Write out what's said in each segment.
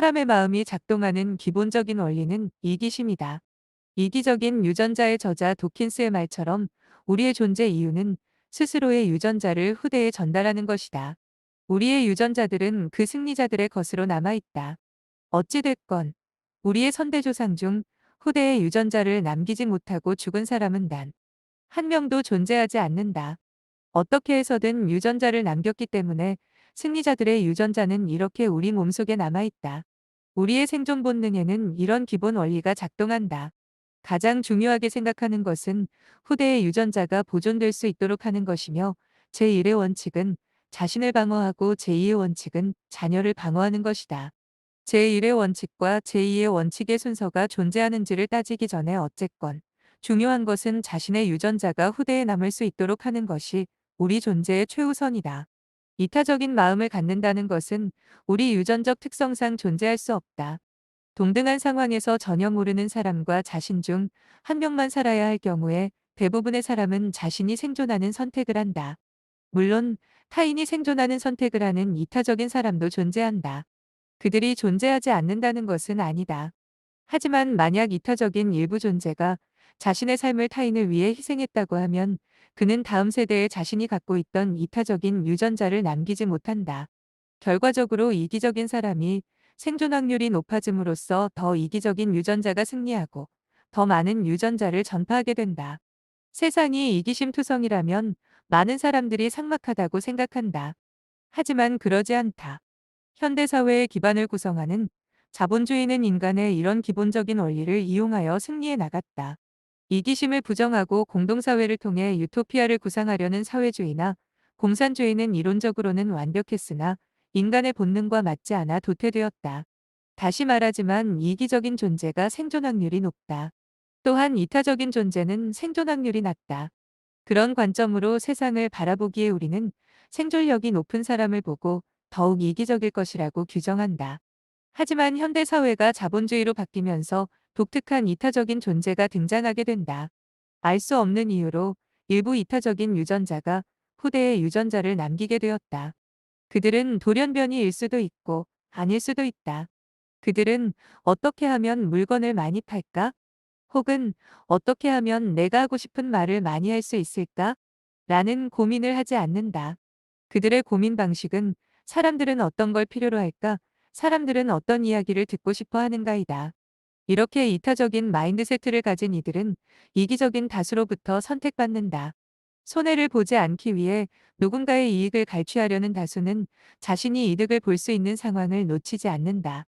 사람의 마음이 작동하는 기본적인 원리는 이기심이다. 이기적인 유전자의 저자 도킨스의 말처럼 우리의 존재 이유는 스스로의 유전자를 후대에 전달하는 것이다. 우리의 유전자들은 그 승리자들의 것으로 남아있다. 어찌됐건 우리의 선대조상 중 후대에 유전자를 남기지 못하고 죽은 사람은 단 한 명도 존재하지 않는다. 어떻게 해서든 유전자를 남겼기 때문에 승리자들의 유전자는 이렇게 우리 몸속에 남아있다. 우리의 생존 본능에는 이런 기본 원리가 작동한다. 가장 중요하게 생각하는 것은 후대의 유전자가 보존될 수 있도록 하는 것이며 제1의 원칙은 자신을 방어하고 제2의 원칙은 자녀를 방어하는 것이다. 제1의 원칙과 제2의 원칙의 순서가 존재하는지를 따지기 전에 어쨌건 중요한 것은 자신의 유전자가 후대에 남을 수 있도록 하는 것이 우리 존재의 최우선이다. 이타적인 마음을 갖는다는 것은 우리 유전적 특성상 존재할 수 없다. 동등한 상황에서 전혀 모르는 사람과 자신 중 한 명만 살아야 할 경우에 대부분의 사람은 자신이 생존하는 선택을 한다. 물론 타인이 생존하는 선택을 하는 이타적인 사람도 존재한다. 그들이 존재하지 않는다는 것은 아니다. 하지만 만약 이타적인 일부 존재가 자신의 삶을 타인을 위해 희생했다고 하면 그는 다음 세대에 자신이 갖고 있던 이타적인 유전자를 남기지 못한다. 결과적으로 이기적인 사람이 생존 확률이 높아짐으로써 더 이기적인 유전자가 승리하고 더 많은 유전자를 전파하게 된다. 세상이 이기심 투성이라면 많은 사람들이 삭막하다고 생각한다. 하지만 그러지 않다. 현대사회의 기반을 구성하는 자본주의는 인간의 이런 기본적인 원리를 이용하여 승리해 나갔다. 이기심을 부정하고 공동사회를 통해 유토피아를 구상하려는 사회주의나 공산주의는 이론적으로는 완벽했으나 인간의 본능과 맞지 않아 도태되었다. 다시 말하지만 이기적인 존재가 생존 확률이 높다. 또한 이타적인 존재는 생존 확률이 낮다. 그런 관점으로 세상을 바라보기에 우리는 생존력이 높은 사람을 보고 더욱 이기적일 것이라고 규정한다. 하지만 현대 사회가 자본주의로 바뀌면서 독특한 이타적인 존재가 등장하게 된다. 알 수 없는 이유로 일부 이타적인 유전자가 후대에 유전자를 남기게 되었다. 그들은 돌연변이일 수도 있고 아닐 수도 있다. 그들은 어떻게 하면 물건을 많이 팔까? 혹은 어떻게 하면 내가 하고 싶은 말을 많이 할 수 있을까? 라는 고민을 하지 않는다. 그들의 고민 방식은 사람들은 어떤 걸 필요로 할까? 사람들은 어떤 이야기를 듣고 싶어 하는가이다. 이렇게 이타적인 마인드세트를 가진 이들은 이기적인 다수로부터 선택받는다. 손해를 보지 않기 위해 누군가의 이익을 갈취하려는 다수는 자신이 이득을 볼 수 있는 상황을 놓치지 않는다.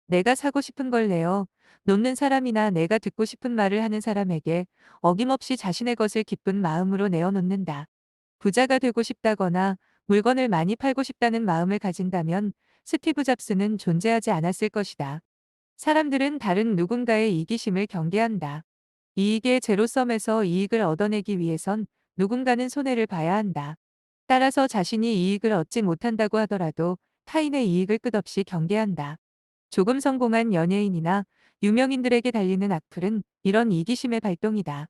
내가 사고 싶은 걸 내어 놓는 사람이나 내가 듣고 싶은 말을 하는 사람에게 어김없이 자신의 것을 기쁜 마음으로 내어놓는다. 부자가 되고 싶다거나 물건을 많이 팔고 싶다는 마음을 가진다면 스티브 잡스는 존재하지 않았을 것이다. 사람들은 다른 누군가의 이기심을 경계한다. 이익의 제로섬에서 이익을 얻어내기 위해선 누군가는 손해를 봐야 한다. 따라서 자신이 이익을 얻지 못한다고 하더라도 타인의 이익을 끝없이 경계한다. 조금 성공한 연예인이나 유명인들에게 달리는 악플은 이런 이기심의 발동이다.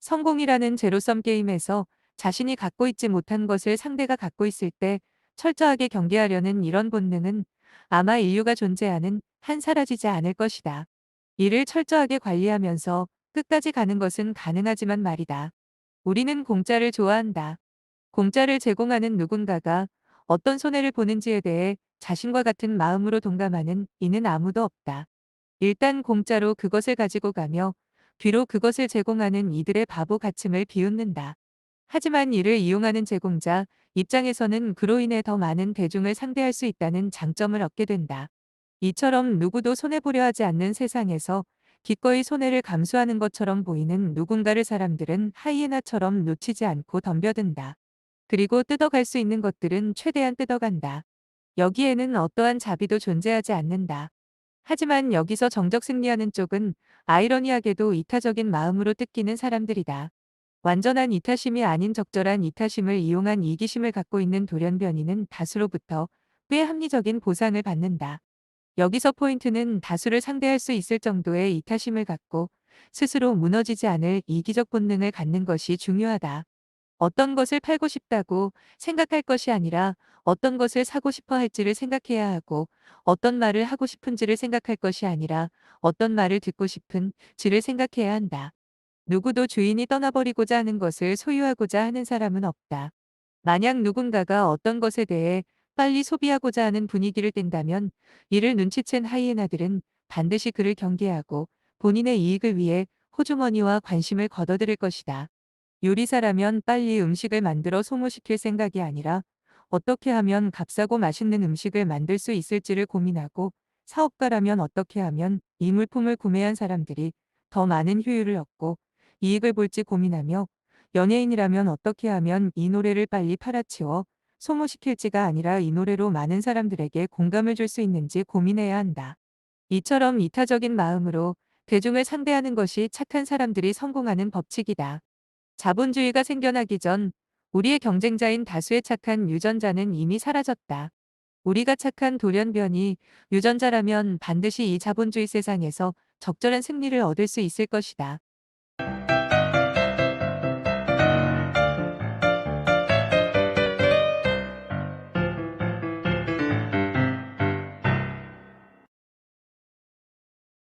성공이라는 제로섬 게임에서 자신이 갖고 있지 못한 것을 상대가 갖고 있을 때 철저하게 경계하려는 이런 본능은 아마 인류가 존재하는 한 사라지지 않을 것이다. 이를 철저하게 관리하면서 끝까지 가는 것은 가능하지만 말이다. 우리는 공짜를 좋아한다. 공짜를 제공하는 누군가가 어떤 손해를 보는지에 대해 자신과 같은 마음으로 동감하는 이는 아무도 없다. 일단 공짜로 그것을 가지고 가며 뒤로 그것을 제공하는 이들의 바보 같음을 비웃는다. 하지만 이를 이용하는 제공자 입장에서는 그로 인해 더 많은 대중을 상대할 수 있다는 장점을 얻게 된다. 이처럼 누구도 손해보려 하지 않는 세상에서 기꺼이 손해를 감수하는 것처럼 보이는 누군가를 사람들은 하이에나처럼 놓치지 않고 덤벼든다. 그리고 뜯어갈 수 있는 것들은 최대한 뜯어간다. 여기에는 어떠한 자비도 존재하지 않는다. 하지만 여기서 정적 승리하는 쪽은 아이러니하게도 이타적인 마음으로 뜯기는 사람들이다. 완전한 이타심이 아닌 적절한 이타심을 이용한 이기심을 갖고 있는 돌연변이는 다수로부터 꽤 합리적인 보상을 받는다. 여기서 포인트는 다수를 상대할 수 있을 정도의 이타심을 갖고 스스로 무너지지 않을 이기적 본능을 갖는 것이 중요하다. 어떤 것을 팔고 싶다고 생각할 것이 아니라 어떤 것을 사고 싶어 할지를 생각해야 하고, 어떤 말을 하고 싶은지를 생각할 것이 아니라 어떤 말을 듣고 싶은지를 생각해야 한다. 누구도 주인이 떠나버리고자 하는 것을 소유하고자 하는 사람은 없다. 만약 누군가가 어떤 것에 대해 빨리 소비하고자 하는 분위기를 띈다면, 이를 눈치챈 하이에나들은 반드시 그를 경계하고 본인의 이익을 위해 호주머니와 관심을 걷어들일 것이다. 요리사라면 빨리 음식을 만들어 소모시킬 생각이 아니라 어떻게 하면 값싸고 맛있는 음식을 만들 수 있을지를 고민하고, 사업가라면 어떻게 하면 이 물품을 구매한 사람들이 더 많은 효율을 얻고 이익을 볼지 고민하며, 연예인이라면 어떻게 하면 이 노래를 빨리 팔아치워 소모시킬지가 아니라 이 노래로 많은 사람들에게 공감을 줄 수 있는지 고민해야 한다. 이처럼 이타적인 마음으로 대중을 상대하는 것이 착한 사람들이 성공하는 법칙이다. 자본주의가 생겨나기 전 우리의 경쟁자인 다수의 착한 유전자는 이미 사라졌다. 우리가 착한 돌연변이 유전자라면 반드시 이 자본주의 세상에서 적절한 승리를 얻을 수 있을 것이다.